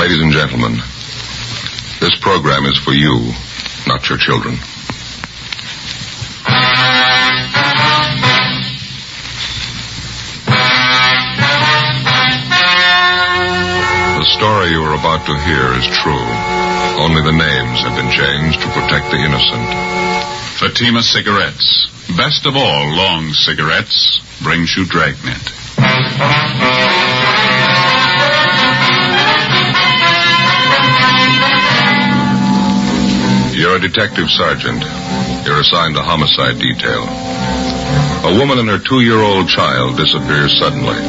Ladies and gentlemen, this program is for you, not your children. The story you are about to hear is true. Only the names have been changed to protect the innocent. Fatima Cigarettes, best of all long cigarettes, brings you Dragnet. You're a detective sergeant. You're assigned to homicide detail. A woman and her 2-year-old child disappears suddenly.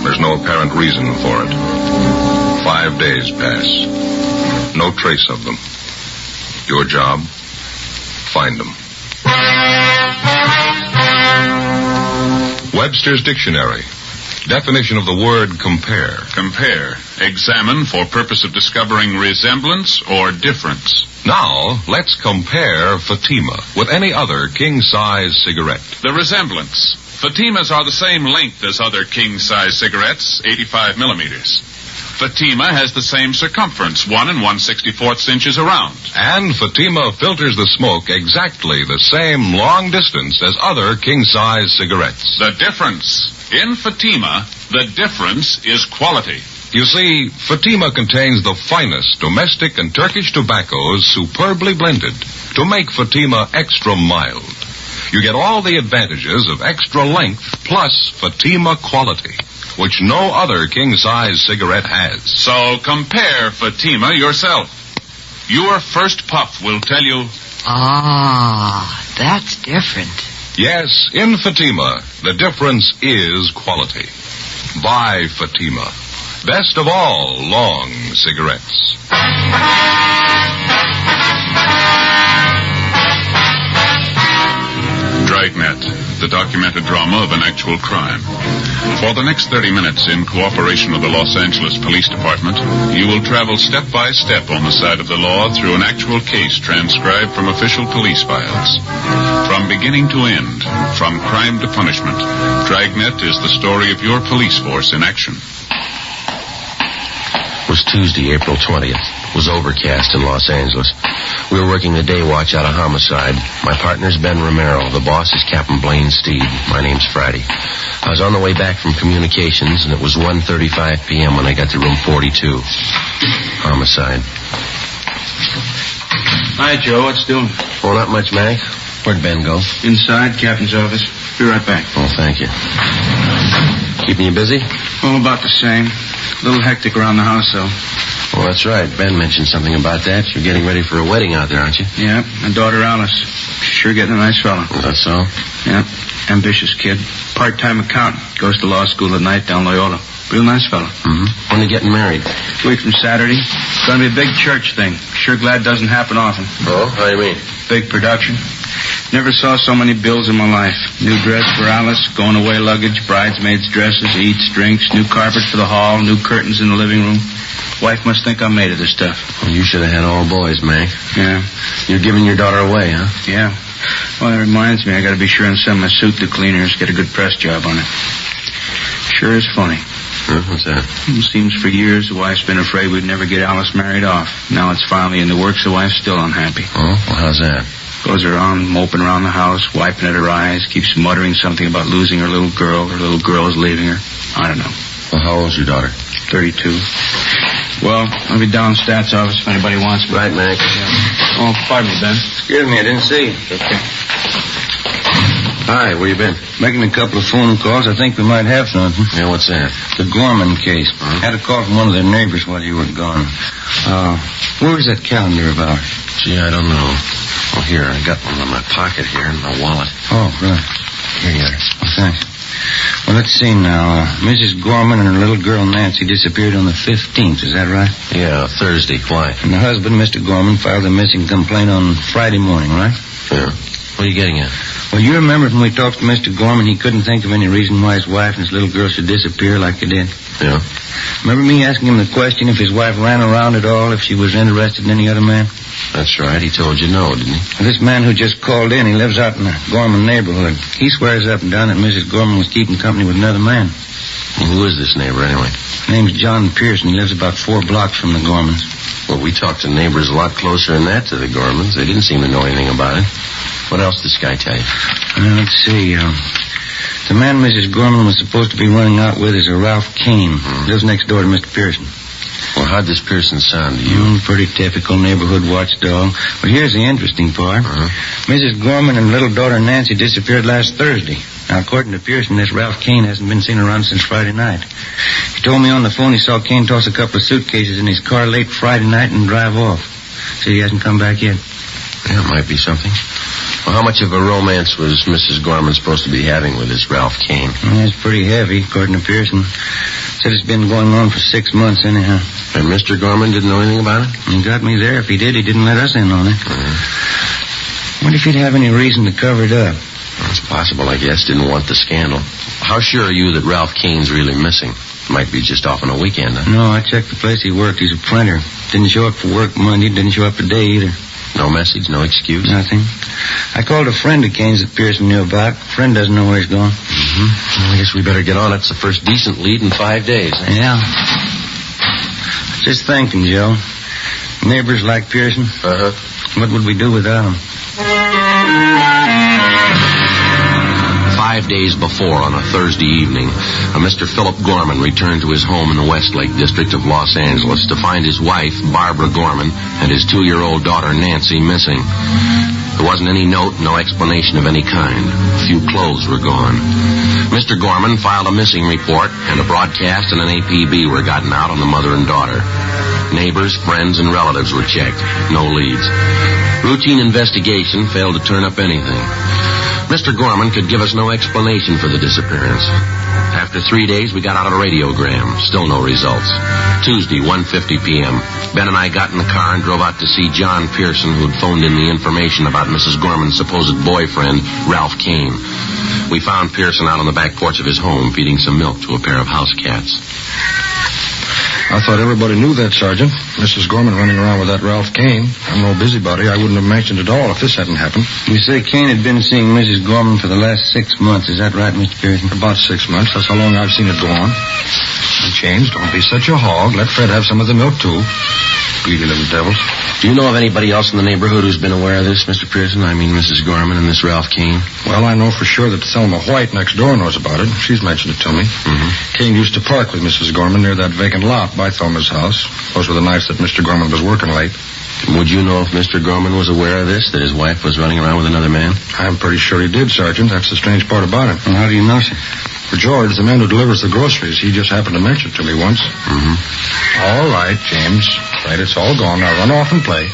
There's no apparent reason for it. 5 days pass. No trace of them. Your job? Find them. Webster's Dictionary. Definition of the word compare. Compare. Examine for purpose of discovering resemblance or difference. Now, let's compare Fatima with any other king-size cigarette. The resemblance. Fatimas are the same length as other king-size cigarettes, 85 millimeters. Fatima has the same circumference, 1 1/64 inches around. And Fatima filters the smoke exactly the same long distance as other king-size cigarettes. The difference. In Fatima, the difference is quality. You see, Fatima contains the finest domestic and Turkish tobaccos superbly blended to make Fatima extra mild. You get all the advantages of extra length plus Fatima quality, which no other king-size cigarette has. So compare Fatima yourself. Your first puff will tell you... Ah, that's different. Yes, in Fatima, the difference is quality. Buy Fatima. Best of all long cigarettes. Dragnet, the documented drama of an actual crime. For the next 30 minutes, in cooperation with the Los Angeles Police Department, you will travel step by step on the side of the law through an actual case transcribed from official police files. From beginning to end, from crime to punishment, Dragnet is the story of your police force in action. It was Tuesday, April 20th. It was overcast in Los Angeles. We were working the day watch out of homicide. My partner's Ben Romero. The boss is Captain Blaine Steed. My name's Friday. I was on the way back from communications, and it was 1:35 p.m. when I got to room 42. Homicide. Hi, Joe. What's doing? Oh, not much, Mac. Where'd Ben go? Inside, Captain's office. Be right back. Oh, thank you. Keeping you busy? Well, about the same. A little hectic around the house, though. Oh, that's right. Ben mentioned something about that. You're getting ready for a wedding out there, aren't you? Yeah, my daughter Alice. She's sure getting a nice fella. Oh, that's so? Yeah, ambitious kid. Part-time accountant. Goes to law school at night down Loyola. Real nice fella. Mm-hmm. When are you getting married? Week from Saturday. It's going to be a big church thing. Sure glad it doesn't happen often. Oh, how do you mean? Big production. Never saw so many bills in my life. New dress for Alice, going away luggage, bridesmaids' dresses, eats, drinks, new carpet for the hall, new curtains in the living room. Wife must think I'm made of this stuff. Well, you should have had all boys, Mac. Yeah. You're giving your daughter away, huh? Yeah. Well, that reminds me, I got to be sure and send my suit to cleaners, get a good press job on it. Sure is funny. Huh? What's that? It seems for years the wife's been afraid we'd never get Alice married off. Now it's finally in the works, the wife's still unhappy. Oh, well, how's that? Goes around moping around the house, wiping at her eyes, keeps muttering something about losing her little girl. Her little girl is leaving her. I don't know. Well, how old's your daughter? 32. Well, I'll be down in Stats office if anybody wants me. Right, Mac. Yeah. Oh, pardon me, Ben. Excuse me, I didn't see you. Okay. Hi, where you been? Making a couple of phone calls. I think we might have something. Yeah, what's that? The Gorman case. Had a call from one of their neighbors while you were gone. Where was that calendar of ours? Gee, I don't know. Oh, here, I got one in my pocket here in my wallet. Oh, right. Here you are. Oh, thanks. Well, let's see now. Mrs. Gorman and her little girl Nancy disappeared on the 15th. Is that right? Yeah, Thursday. Why? And the husband, Mr. Gorman, filed a missing complaint on Friday morning, right? Yeah. What are you getting at? Well, you remember when we talked to Mr. Gorman, he couldn't think of any reason why his wife and his little girl should disappear like they did. Yeah. Remember me asking him the question if his wife ran around at all, if she was interested in any other man? That's right. He told you no, didn't he? Well, this man who just called in, he lives out in the Gorman neighborhood. He swears up and down that Mrs. Gorman was keeping company with another man. Who is this neighbor, anyway? Name's John Pearson. He lives about 4 blocks from the Gormans. Well, we talked to neighbors a lot closer than that to the Gormans. They didn't seem to know anything about it. What else did this guy tell you? Let's see. The man Mrs. Gorman was supposed to be running out with is a Ralph Kane. He lives next door to Mr. Pearson. Well, how'd this Pearson sound to you? Pretty typical neighborhood watchdog. But here's the interesting part. Mrs. Gorman and little daughter Nancy disappeared last Thursday. Now, according to Pearson, this Ralph Kane hasn't been seen around since Friday night. He told me on the phone he saw Kane toss a couple of suitcases in his car late Friday night and drive off. So he hasn't come back yet. Yeah, it might be something. Well, how much of a romance was Mrs. Gorman supposed to be having with this Ralph Kane? It's pretty heavy, according to Pearson. Said it's been going on for 6 months, anyhow. And Mr. Gorman didn't know anything about it? He got me there. If he did, he didn't let us in on it. What if he'd have any reason to cover it up? Well, it's possible, I guess. Didn't want the scandal. How sure are you that Ralph Kane's really missing? Might be just off on a weekend, huh? No, I checked the place he worked. He's a printer. Didn't show up for work Monday. Didn't show up today either. No message, no excuse? Nothing. I called a friend of Kane's that Pearson knew about. Friend doesn't know where he's gone. Well, I guess we better get on it. It's the first decent lead in 5 days. Huh? Yeah. Just thinking, Joe. Neighbors like Pearson. What would we do without him? 5 days before, on a Thursday evening, a Mr. Philip Gorman returned to his home in the Westlake district of Los Angeles to find his wife, Barbara Gorman, and his 2-year-old daughter, Nancy, missing. There wasn't any note, no explanation of any kind. A few clothes were gone. Mr. Gorman filed a missing report, and a broadcast and an APB were gotten out on the mother and daughter. Neighbors, friends, and relatives were checked. No leads. Routine investigation failed to turn up anything. Mr. Gorman could give us no explanation for the disappearance. After 3 days, we got out a radiogram. Still no results. Tuesday, 1:50 p.m. Ben and I got in the car and drove out to see John Pearson, who'd phoned in the information about Mrs. Gorman's supposed boyfriend, Ralph Kane. We found Pearson out on the back porch of his home, feeding some milk to a pair of house cats. I thought everybody knew that, Sergeant. Mrs. Gorman running around with that Ralph Kane. I'm no busybody. I wouldn't have mentioned it all if this hadn't happened. You say Kane had been seeing Mrs. Gorman for the last 6 months. Is that right, Mr. Pearson? About 6 months. That's how long I've seen it go on. And James, don't be such a hog. Let Fred have some of the milk, too. Greedy little devils. Do you know of anybody else in the neighborhood who's been aware of this, Mr. Pearson? I mean, Mrs. Gorman and this Ralph Kane? Well, I know for sure that Thelma White next door knows about it. She's mentioned it to me. Kane used to park with Mrs. Gorman near that vacant lot by Thelma's house. Those were the nights that Mr. Gorman was working late. Would you know if Mr. Gorman was aware of this, that his wife was running around with another man? I'm pretty sure he did, Sergeant. That's the strange part about it. Well, how do you know, sir? For George, the man who delivers the groceries, he just happened to mention it to me once. All right, James. Right, it's all gone. Now run off and play.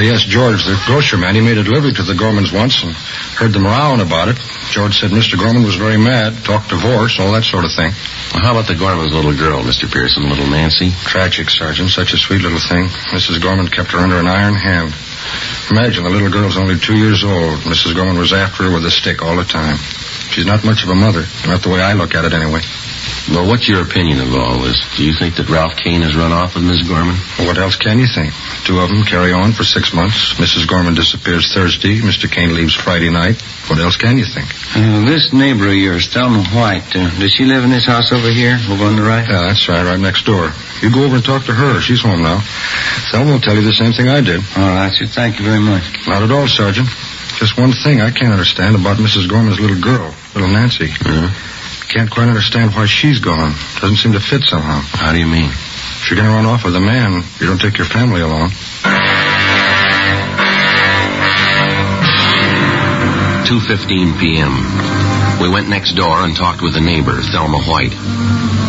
Yes, George, the grocery man, he made a delivery to the Gormans once and heard them rowing about it. George said Mr. Gorman was very mad, talked divorce, all that sort of thing. Well, how about the Gorman's little girl, Mr. Pearson, little Nancy? Tragic, Sergeant. Such a sweet little thing. Mrs. Gorman kept her under an iron hand. Imagine, the little girl's only 2 years old. Mrs. Gorman was after her with a stick all the time. She's not much of a mother. Not the way I look at it, anyway. Well, what's your opinion of all this? Do you think that Ralph Kane has run off with Miss Gorman? Well, what else can you think? 2 of them carry on for 6 months. Mrs. Gorman disappears Thursday. Mr. Kane leaves Friday night. What else can you think? This neighbor of yours, Thelma White, does she live in this house over here, over on the right? Yeah, that's right next door. You go over and talk to her. She's home now. Thelma will tell you the same thing I did. All right, sir. Thank you very much. Not at all, Sergeant. Just one thing I can't understand about Mrs. Gorman's little girl, little Nancy. Can't quite understand why she's gone. Doesn't seem to fit somehow. How do you mean? If you're going to run off with a man, you don't take your family along. 2:15 p.m. We went next door and talked with a neighbor, Thelma White.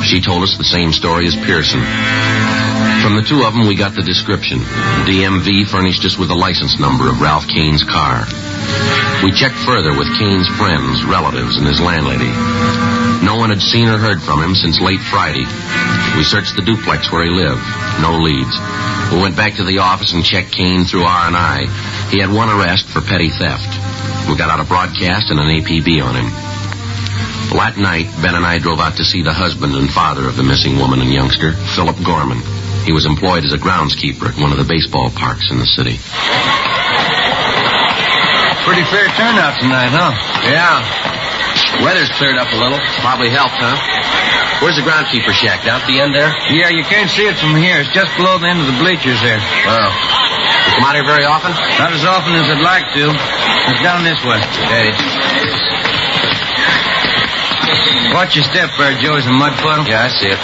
She told us the same story as Pearson. From the 2 of them, we got the description. DMV furnished us with the license number of Ralph Kane's car. We checked further with Kane's friends, relatives, and his landlady. No one had seen or heard from him since late Friday. We searched the duplex where he lived. No leads. We went back to the office and checked Kane through R&I. He had 1 arrest for petty theft. We got out a broadcast and an APB on him. Well, that night, Ben and I drove out to see the husband and father of the missing woman and youngster, Philip Gorman. He was employed as a groundskeeper at one of the baseball parks in the city. Pretty fair turnout tonight, huh? Yeah. Weather's cleared up a little. Probably helped, huh? Where's the groundkeeper shack? Down at the end there? Yeah, you can't see it from here. It's just below the end of the bleachers there. Wow. You come out here very often? Not as often as I'd like to. It's down this way. Okay. Watch your step there, Joe. Is a mud puddle? Yeah, I see it.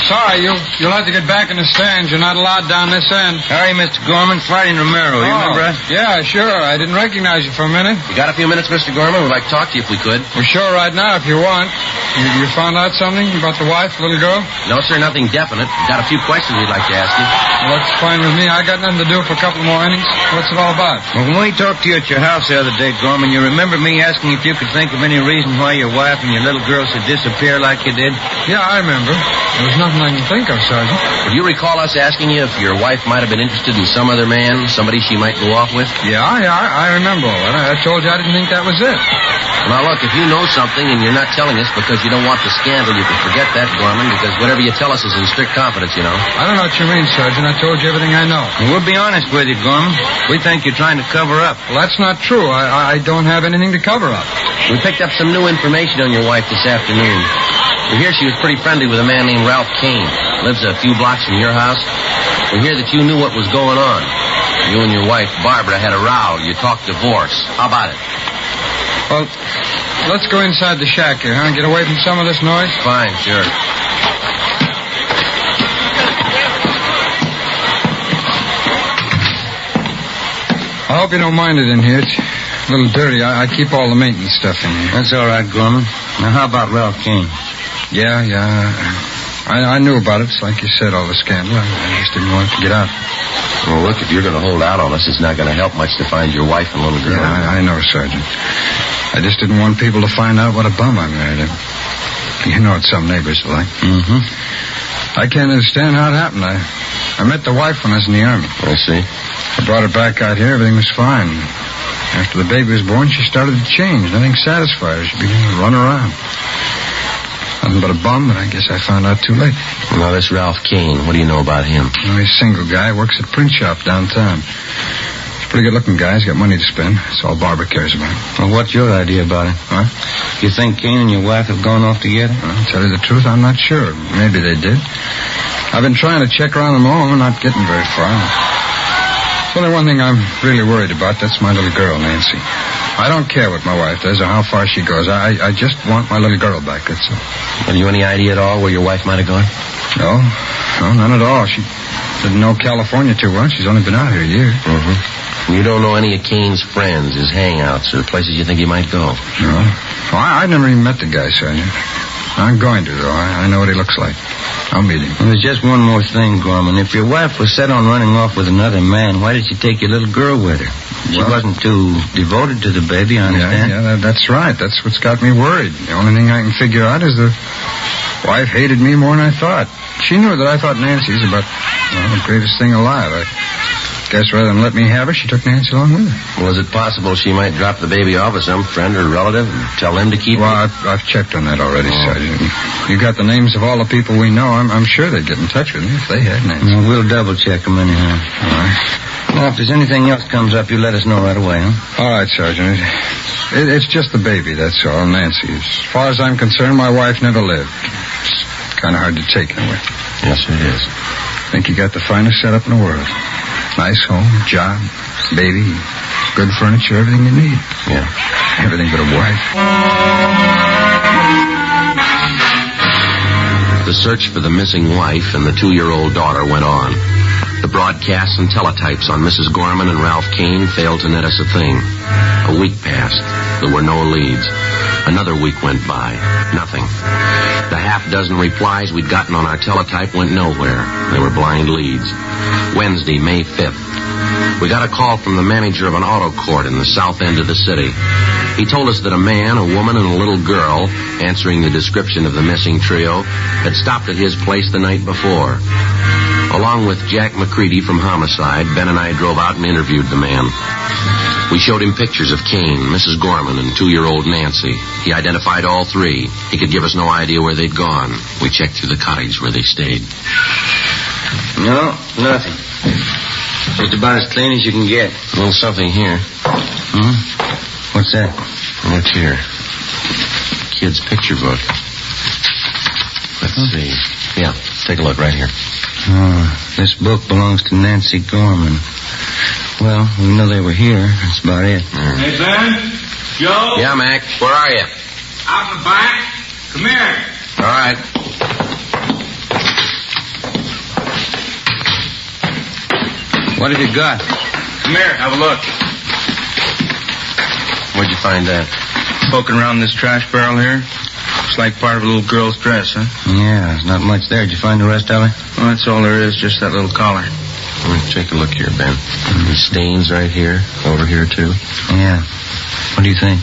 Sorry, you'll have to get back in the stands. You're not allowed down this end. Howdy, Mr. Gorman. Friday and Romero. You remember us? Yeah, sure. I didn't recognize you for a minute. You got a few minutes, Mr. Gorman? We'd like to talk to you if we could. We're sure right now if you want. You found out something about the wife, little girl? No, sir, nothing definite. Got a few questions we'd like to ask you. Well, that's fine with me. I got nothing to do for a couple more innings. What's it all about? Well, when we talked to you at your house the other day, Gorman, you remember me asking if you could think of any reason why your wife and your little girl should disappear like you did? Yeah, I remember. There was nothing I can think of, Sergeant. Do you recall us asking you if your wife might have been interested in some other man, somebody she might go off with? Yeah, I remember all that. I told you I didn't think that was it. Now, look, if you know something and you're not telling us because you don't want the scandal, you can forget that, Gorman, because whatever you tell us is in strict confidence, you know. I don't know what you mean, Sergeant. I told you everything I know. Well, we'll be honest with you, Gorman. We think you're trying to cover up. Well, that's not true. I don't have anything to cover up. We picked up some new information on your wife this afternoon. We hear she was pretty friendly with a man named Ralph Kane. Lives a few blocks from your house. We hear that you knew what was going on. You and your wife, Barbara, had a row. You talked divorce. How about it? Well, let's go inside the shack here, huh? Get away from some of this noise. Fine, sure. I hope you don't mind it in here. It's a little dirty. I keep all the maintenance stuff in here. That's all right, Gorman. Now, how about Ralph Kane? Yeah. I knew about it. It's like you said, all the scandal. I just didn't want it to get out. Well, look, if you're going to hold out on us, it's not going to help much to find your wife and little girl. Yeah, I know, Sergeant. I just didn't want people to find out what a bum I married him. You know what some neighbors are like. Mm-hmm. I can't understand how it happened. I met the wife when I was in the Army. I see. I brought her back out here. Everything was fine. After the baby was born, she started to change. Nothing satisfied her. She began to run around. Nothing but a bum, but I guess I found out too late. Now, this Ralph Kane, what do you know about him? Well, he's a single guy. Works at a print shop downtown. He's a pretty good-looking guy. He's got money to spend. That's all Barbara cares about. Well, what's your idea about it? Huh? You think Kane and your wife have gone off together? Well, to tell you the truth, I'm not sure. Maybe they did. I've been trying to check around them all. I'm not getting very far. There's only one thing I'm really worried about. That's my little girl, Nancy. I don't care what my wife does or how far she goes. I just want my little girl back, that's all. Have you any idea at all where your wife might have gone? No, none at all. She didn't know California too well. She's only been out here a year. Mm-hmm. You don't know any of Kane's friends, his hangouts, or places you think he might go? No. Oh, I never even met the guy, Sergeant. I'm going to, though. I know what he looks like. I'll meet him. Well, there's just one more thing, Gorman. If your wife was set on running off with another man, why did she take your little girl with her? She wasn't too devoted to the baby, I understand. Yeah, that's right. That's what's got me worried. The only thing I can figure out is the wife hated me more than I thought. She knew that I thought Nancy was about the greatest thing alive. I guess rather than let me have her, she took Nancy along with her. Well, is it possible she might drop the baby off with some friend or relative and tell them to keep Well, her? I've checked on that already, Sergeant. You got the names of all the people we know. I'm sure they'd get in touch with me if they had Nancy. Well, we'll double-check them anyhow. All right. Now, if there's anything else comes up, you let us know right away, huh? All right, Sergeant. It's just the baby, that's all, Nancy. As far as I'm concerned, my wife never lived. It's kind of hard to take in a way. Yes, it is. I think you got the finest setup in the world. Nice home, job, baby, good furniture, everything you need. Yeah. Everything but a wife. The search for the missing wife and the 2-year-old daughter went on. The broadcasts and teletypes on Mrs. Gorman and Ralph Kane failed to net us a thing. A week passed. There were no leads. Another week went by. Nothing. The half-dozen replies we'd gotten on our teletype went nowhere. They were blind leads. Wednesday, May 5th. We got a call from the manager of an auto court in the south end of the city. He told us that a man, a woman, and a little girl, answering the description of the missing trio, had stopped at his place the night before. Along with Jack McCready from Homicide, Ben and I drove out and interviewed the man. We showed him pictures of Kane, Mrs. Gorman, and 2-year-old Nancy. He identified all three. He could give us no idea where they'd gone. We checked through the cottage where they stayed. No, nothing. Just about as clean as you can get. A little something here. Hmm? What's that? What's here? Kid's picture book. Let's see. Yeah, take a look right here. Oh, this book belongs to Nancy Gorman. Well, we know they were here. That's about it. Hey, Ben? Joe? Yeah, Mac. Where are you? Out the back. Come here. All right. What have you got? Come here, have a look. Where'd you find that? Poking around this trash barrel here. Looks like part of a little girl's dress, huh? Yeah, there's not much there. Did you find the rest of it? Well, that's all there is, just that little collar. Take a look here, Ben. The stains right here, over here, too. Yeah. What do you think?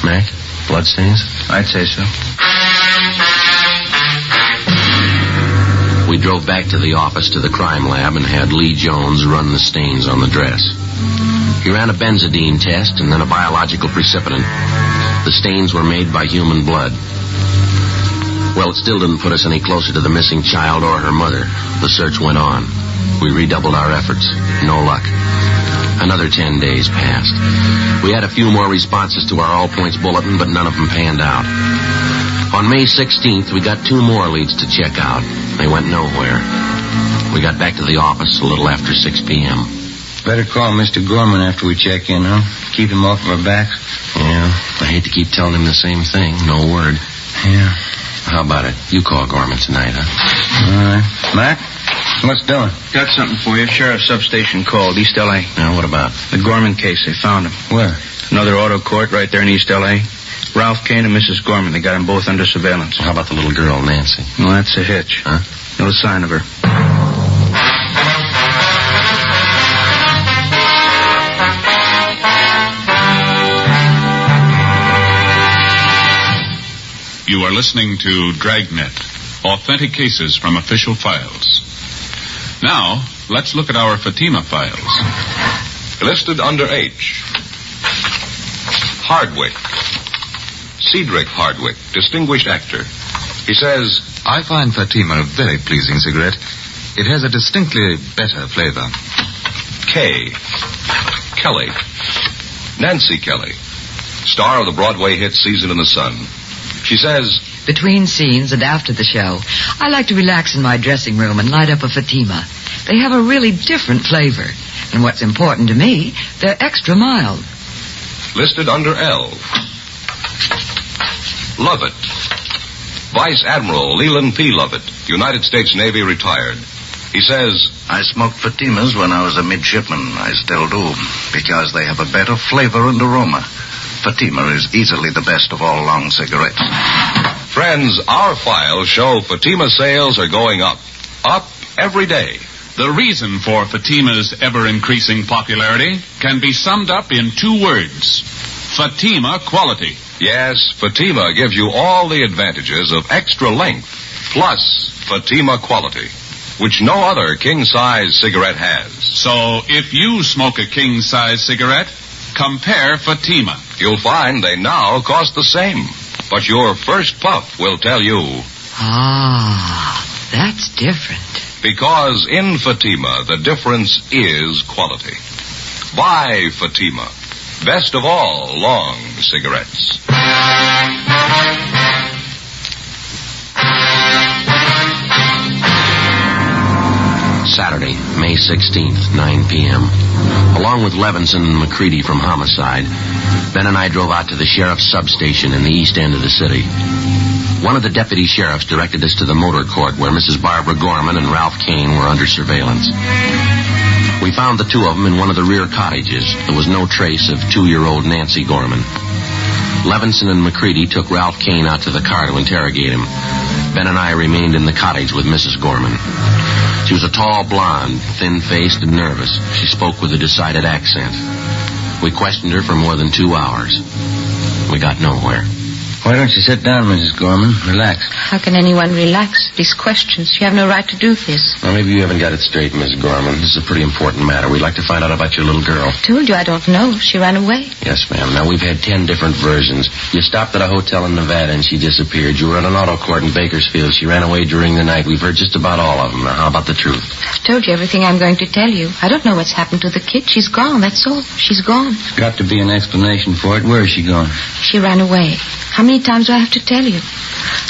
Mac, blood stains? I'd say so. We drove back to the office to the crime lab and had Lee Jones run the stains on the dress. He ran a benzodine test and then a biological precipitant. The stains were made by human blood. Well, it still didn't put us any closer to the missing child or her mother. The search went on. We redoubled our efforts. No luck. Another 10 days passed. We had a few more responses to our all-points bulletin, but none of them panned out. On May 16th, we got 2 more leads to check out. They went nowhere. We got back to the office a little after 6 p.m. Better call Mr. Gorman after we check in, huh? Keep him off our backs. Yeah, I hate to keep telling him the same thing. No word. Yeah. How about it? You call Gorman tonight, huh? All right. Mac, what's doing? Got something for you. Sheriff's substation called, East L.A. Now, what about? The Gorman case, they found him. Where? Another auto court right there in East L.A. Ralph Kane and Mrs. Gorman, they got them both under surveillance. How about the little girl, Nancy? Well, that's a hitch. Huh? No sign of her. You are listening to Dragnet, authentic cases from official files. Now, let's look at our Fatima files. Listed under H. Hardwick. Cedric Hardwick, distinguished actor. He says, I find Fatima a very pleasing cigarette. It has a distinctly better flavor. K. Kelly. Nancy Kelly, star of the Broadway hit Season in the Sun. She says, Between scenes and after the show, I like to relax in my dressing room and light up a Fatima. They have a really different flavor. And what's important to me, they're extra mild. listed under L. Lovett. Vice Admiral Leland P. Lovett, United States Navy, retired. He says, I smoked Fatimas when I was a midshipman. I still do, because they have a better flavor and aroma. Fatima is easily the best of all long cigarettes. Friends, our files show Fatima sales are going up. Up every day. The reason for Fatima's ever-increasing popularity can be summed up in 2 words. Fatima quality. Yes, Fatima gives you all the advantages of extra length, plus Fatima quality, which no other king-size cigarette has. So if you smoke a king-size cigarette, compare Fatima. You'll find they now cost the same, but your first puff will tell you. Ah, that's different. Because in Fatima, the difference is quality. Buy Fatima. Best of all long cigarettes. Saturday, May 16th, 9 p.m. Along with Levinson and McCready from Homicide, Ben and I drove out to the sheriff's substation in the east end of the city. One of the deputy sheriffs directed us to the motor court where Mrs. Barbara Gorman and Ralph Kane were under surveillance. We found the 2 of them in one of the rear cottages. There was no trace of 2-year-old Nancy Gorman. Levinson and McCready took Ralph Kane out to the car to interrogate him. Ben and I remained in the cottage with Mrs. Gorman. She was a tall blonde, thin-faced and nervous. She spoke with a decided accent. We questioned her for more than 2 hours. We got nowhere. Why don't you sit down, Mrs. Gorman? Relax. How can anyone relax? These questions. You have no right to do this. Well, maybe you haven't got it straight, Miss Gorman. This is a pretty important matter. We'd like to find out about your little girl. I told you I don't know. She ran away. Yes, ma'am. Now, we've had 10 different versions. You stopped at a hotel in Nevada and she disappeared. You were at an auto court in Bakersfield. She ran away during the night. We've heard just about all of them. Now, how about the truth? I've told you everything I'm going to tell you. I don't know what's happened to the kid. She's gone, that's all. She's gone. There's got to be an explanation for it. Where is she gone? She ran away. How many times do I have to tell you?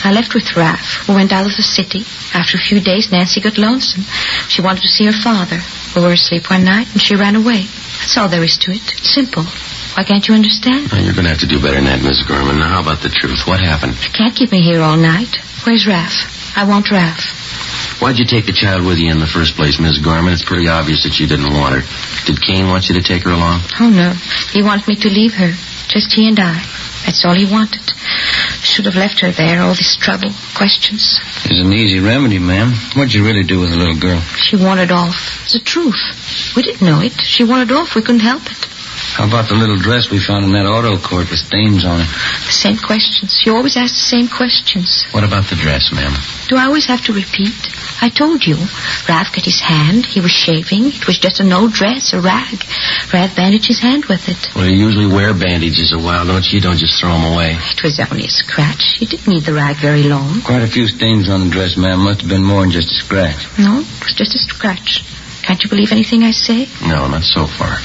I left with Raph. We went out of the city. After a few days, Nancy got lonesome. She wanted to see her father. We were asleep one night, and she ran away. That's all there is to it. Simple. Why can't you understand? Well, you're going to have to do better than that, Miss Gorman. Now, how about the truth? What happened? You can't keep me here all night. Where's Raph? I want Raph. Why'd you take the child with you in the first place, Miss Gorman? It's pretty obvious that you didn't want her. Did Kane want you to take her along? Oh, no. He wanted me to leave her. Just he and I. That's all he wanted. Should have left her there, all this trouble, questions. There's an easy remedy, ma'am. What'd you really do with the little girl? She wandered off. It's the truth. We didn't know it. She wandered off. We couldn't help it. How about the little dress we found in that auto court with stains on it? The same questions. You always ask the same questions. What about the dress, ma'am? Do I always have to repeat? I told you. Raph cut his hand. He was shaving. It was just an old dress, a rag. Raph bandaged his hand with it. Well, you usually wear bandages a while, don't you? You don't just throw them away. It was only a scratch. You didn't need the rag very long. Quite a few stains on the dress, ma'am. Must have been more than just a scratch. No, it was just a scratch. Can't you believe anything I say? No, not so far.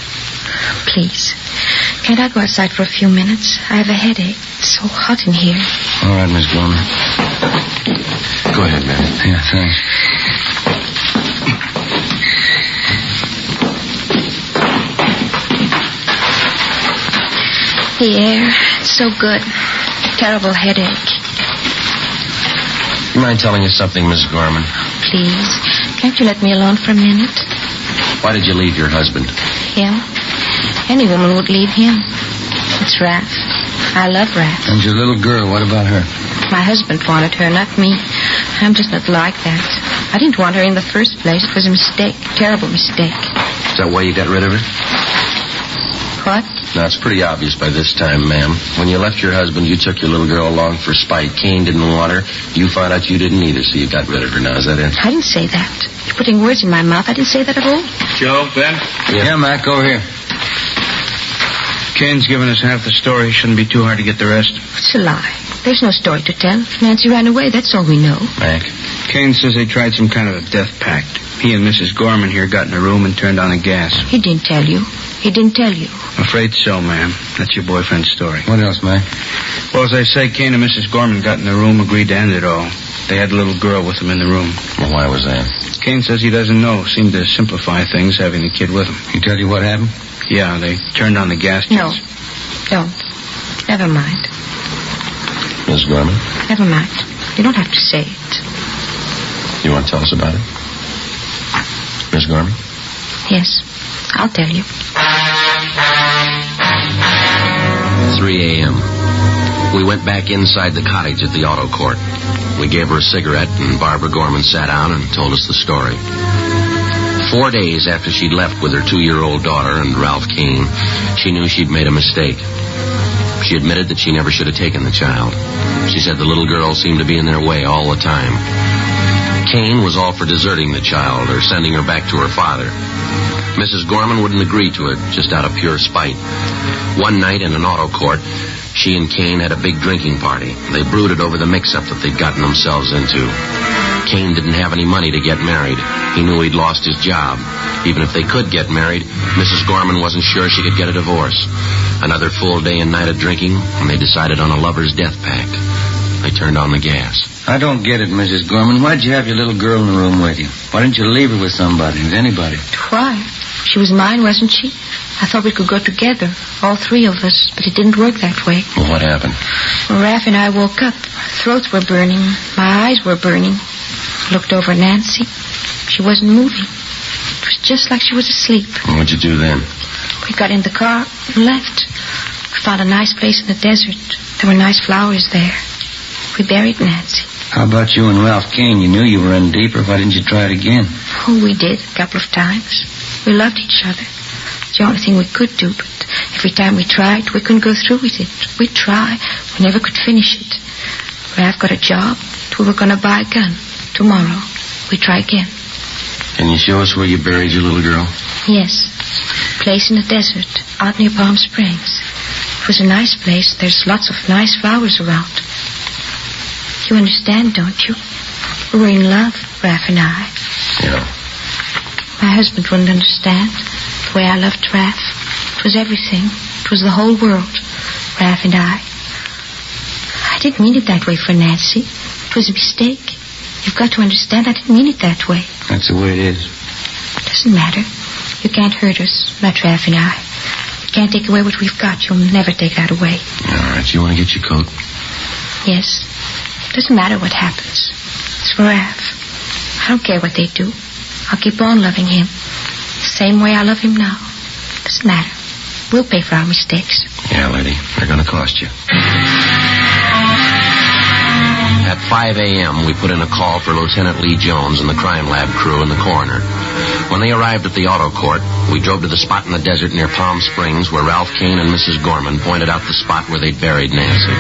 Please. Can't I go outside for a few minutes? I have a headache. It's so hot in here. All right, Miss Gorman. Go ahead, ma'am. Yeah, thanks. The air. It's so good. Terrible headache. You mind telling us something, Miss Gorman? Please. Can't you let me alone for a minute? Why did you leave your husband? Him? Any woman would leave him. It's Raph. I love Raph. And your little girl, what about her? My husband wanted her, not me. I'm just not like that. I didn't want her in the first place. It was a mistake. A terrible mistake. Is that why you got rid of her? What? Now, it's pretty obvious by this time, ma'am. When you left your husband, you took your little girl along for spite. Kane didn't want her. You found out you didn't either, so you got rid of her. Now, is that it? I didn't say that. You're putting words in my mouth. I didn't say that at all. Joe, Ben? Yeah, Mac, over here. Kane's given us half the story. Shouldn't be too hard to get the rest. It's a lie. There's no story to tell. Nancy ran away. That's all we know. Mac? Kane says they tried some kind of a death pact. He and Mrs. Gorman here got in a room and turned on the gas. He didn't tell you. He didn't tell you. Afraid so, ma'am. That's your boyfriend's story. What else, Mac? Well, as I say, Kane and Mrs. Gorman got in the room, agreed to end it all. They had a little girl with them in the room. Well, why was that? Kane says he doesn't know. Seemed to simplify things, having the kid with him. He tell you what happened? Yeah, they turned on the gas No. jets. Don't. Never mind. Miss Gorman? Never mind. You don't have to say it. You want to tell us about it? Miss Gorman? Yes. I'll tell you. 3 a.m. We went back inside the cottage at the auto court. We gave her a cigarette, and Barbara Gorman sat down and told us the story. 4 days after she'd left with her 2-year-old daughter and Ralph Kane, she knew she'd made a mistake. She admitted that she never should have taken the child. She said the little girl seemed to be in their way all the time. Kane was all for deserting the child or sending her back to her father. Mrs. Gorman wouldn't agree to it, just out of pure spite. One night in an auto court, she and Kane had a big drinking party. They brooded over the mix-up that they'd gotten themselves into. Kane didn't have any money to get married. He knew he'd lost his job. Even if they could get married, Mrs. Gorman wasn't sure she could get a divorce. Another full day and night of drinking, and they decided on a lover's death pact. They turned on the gas. I don't get it, Mrs. Gorman. Why'd you have your little girl in the room with you? Why didn't you leave her with somebody, with anybody? Why? She was mine, wasn't she? I thought we could go together, all three of us, but it didn't work that way. Well, what happened? Well, Raph and I woke up. Throats were burning. My eyes were burning. Looked over at Nancy. She wasn't moving. It was just like she was asleep. What'd you do then? We got in the car and left. We found a nice place in the desert. There were nice flowers there. We buried Nancy. How about you and Ralph Kane? You knew you were in deeper. Why didn't you try it again? Oh, we did, a couple of times. We loved each other. It's the only thing we could do, but if Every time we tried, we couldn't go through with it. We'd try. We never could finish it. Raph got a job. We were going to buy a gun. Tomorrow, we try again. Can you show us where you buried your little girl? Yes. Place in the desert, out near Palm Springs. It was a nice place. There's lots of nice flowers around. You understand, don't you? We were in love, Raph and I. Yeah. My husband wouldn't understand the way I loved Raph. It was everything. It was the whole world, Raph and I. I didn't mean it that way for Nancy. It was a mistake. You've got to understand I didn't mean it that way. That's the way it is. It doesn't matter. You can't hurt us, not Raph and I. You can't take away what we've got. You'll never take that away. All right, you want to get your coat? Yes. It doesn't matter what happens. It's for Raph. I don't care what they do. I'll keep on loving him. The same way I love him now. It doesn't matter. We'll pay for our mistakes. Yeah, lady. They're going to cost you. At 5 a.m., we put in a call for Lieutenant Lee Jones and the crime lab crew and the coroner. When they arrived at the auto court, we drove to the spot in the desert near Palm Springs where Ralph Kane and Mrs. Gorman pointed out the spot where they'd buried Nancy.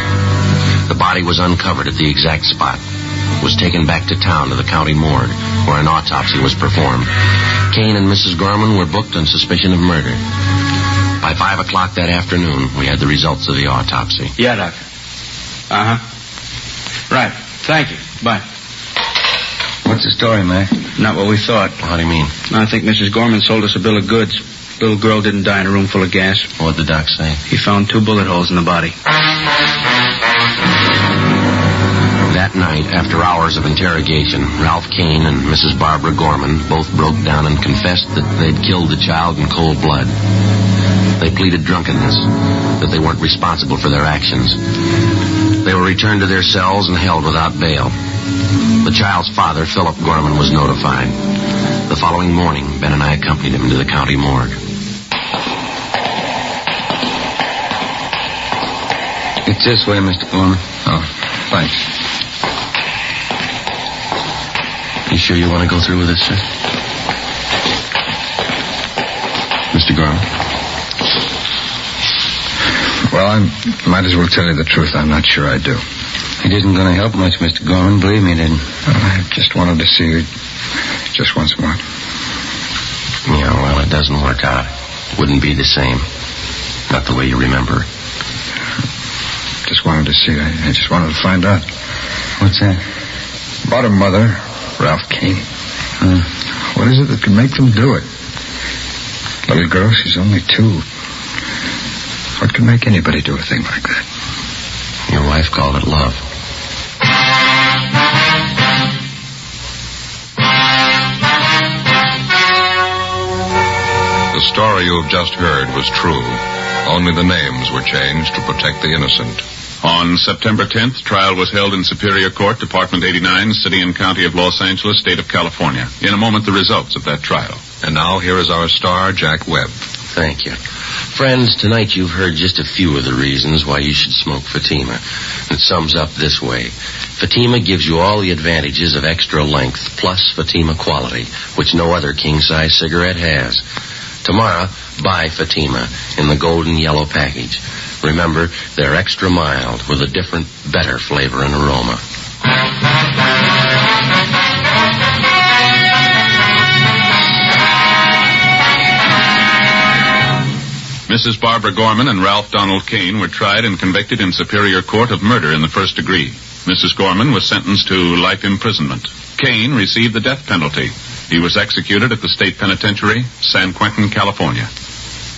The body was uncovered at the exact spot. It was taken back to town to the county morgue, where an autopsy was performed. Kane and Mrs. Gorman were booked on suspicion of murder. By 5 o'clock that afternoon, we had the results of the autopsy. Yeah, Doctor. Uh-huh. Right. Thank you. Bye. What's the story, Mac? Not what we thought. How do you mean? I think Mrs. Gorman sold us a bill of goods. Little girl didn't die in a room full of gas. What'd the doc say? He found 2 bullet holes in the body. That night, after hours of interrogation, Ralph Kane and Mrs. Barbara Gorman both broke down and confessed that they'd killed the child in cold blood. They pleaded drunkenness, that they weren't responsible for their actions. They were returned to their cells and held without bail. The child's father, Philip Gorman, was notified. The following morning, Ben and I accompanied him to the county morgue. It's this way, Mr. Gorman. Oh, thanks. You sure you want to go through with this, sir? Mr. Gorman? Well, I might as well tell you the truth. I'm not sure I do. It isn't going to help much, Mr. Gorman. Believe me, it isn't. I just wanted to see you just once more. Yeah, well, it doesn't work out. It wouldn't be the same. Not the way you remember. Just wanted to see. I just wanted to find out. What's that? About her mother, Ralph Kane. What is it that can make them do it? Little girl, she's only 2. What can make anybody do a thing like that? Your wife called it love. The story you have just heard was true. Only the names were changed to protect the innocent. On September 10th, trial was held in Superior Court, Department 89, City and County of Los Angeles, State of California. In a moment, the results of that trial. And now here is our star, Jack Webb. Thank you. Friends, tonight you've heard just a few of the reasons why you should smoke Fatima. It sums up this way. Fatima gives you all the advantages of extra length, plus Fatima quality, which no other king-size cigarette has. Tomorrow, buy Fatima in the golden yellow package. Remember, they're extra mild with a different, better flavor and aroma. Mrs. Barbara Gorman and Ralph Donald Kane were tried and convicted in Superior Court of murder in the first degree. Mrs. Gorman was sentenced to life imprisonment. Kane received the death penalty. He was executed at the state penitentiary, San Quentin, California.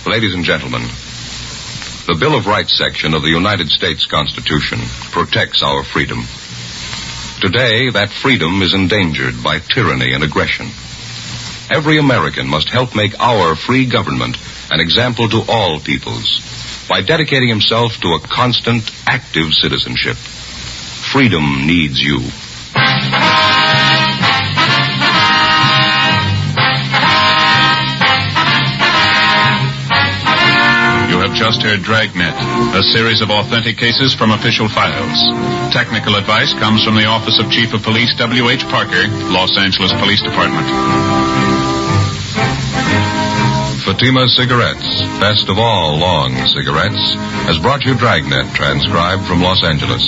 Ladies and gentlemen, the Bill of Rights section of the United States Constitution protects our freedom. Today, that freedom is endangered by tyranny and aggression. Every American must help make our free government an example to all peoples by dedicating himself to a constant, active citizenship. Freedom needs you. You have just heard Dragnet, a series of authentic cases from official files. Technical advice comes from the Office of Chief of Police W.H. Parker, Los Angeles Police Department. Fatima Cigarettes, best of all long cigarettes, has brought you Dragnet, transcribed from Los Angeles.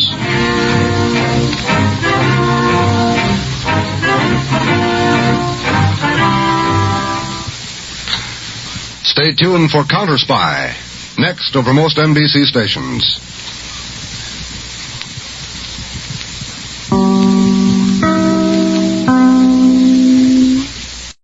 Stay tuned for Counter Spy, next over most NBC stations.